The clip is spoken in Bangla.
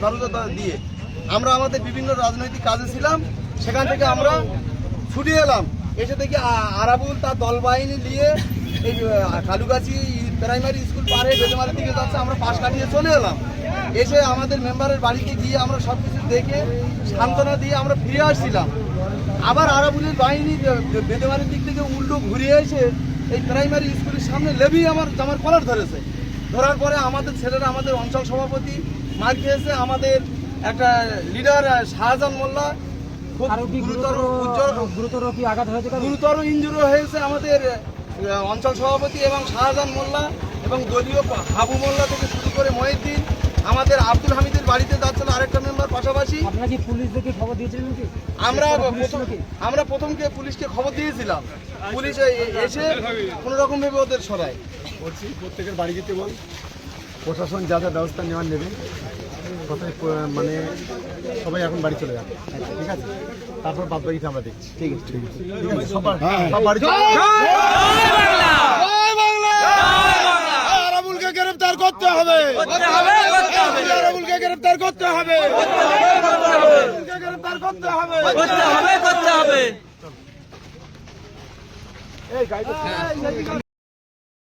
ভরসা দিয়ে আমরা আমাদের বিভিন্ন রাজনৈতিক কাজে ছিলাম। সেখান থেকে আমরা ছুটে এলাম, এসে দেখি আরাবুল তার দল বাহিনী নিয়ে এই কালুগাছি প্রাইমারি স্কুল পার হয়ে বেদেমারের দিকে যাচ্ছে। আমরা পাশ কাটিয়ে চলে এলাম, এসে আমাদের মেম্বারের বাড়িতে গিয়ে আমরা সব কিছু দেখে সান্ত্বনা দিয়ে আমরা ফিরে আসছিলাম। আবার আরাবুলের বাহিনী বেদেমারের দিক থেকে উল্টো ঘুরিয়ে এসে এই প্রাইমারি স্কুলের সামনে লেবি আমার কলার ধরেছে। ধরার পরে আমাদের ছেলেরা, আমাদের অঞ্চল সভাপতি মার খেয়েছে, আমাদের একটা লিডার শাহজাহান মোল্লা খুব গুরুতর ইনজুরি হয়েছে। আমাদের অঞ্চল সভাপতি এবং শাহজাহান মোল্লা এবং দলীয় হাবু মোল্লা থেকে শুরু করে মহিউদ্দিন, আমাদের আব্দুল হামিদের বাড়িতে যাচ্ছিল আরেকটা মেম্বার পাশাপাশি। আপনারা কি পুলিশকে খবর দিয়েছিলেন নাকি? আমরা প্রথমকে পুলিশকে খবর দিয়েছিলাম, পুলিশ এসে কোনো রকম ভাবে ওদের সরায়। বলছি প্রত্যেকের বাড়ি যেতে বল, প্রশাসন যা যা ব্যবস্থা নেওয়ার নেবে। কোথায় মানে সবাই এখন বাড়ি চলে যাবে, ঠিক আছে? তারপর বাদ বাকিটা আমরা দেখছি। ঠিক আছে, ঠিক আছে, ঠিক আছে, সব বাড়ি চলে যাবে। আরাবুলকে গ্রেফতার করতে হবে, আরাবুলকে গ্রেফতার করতে হবে, গ্রেফতার করতে হবে। এই গাড়ি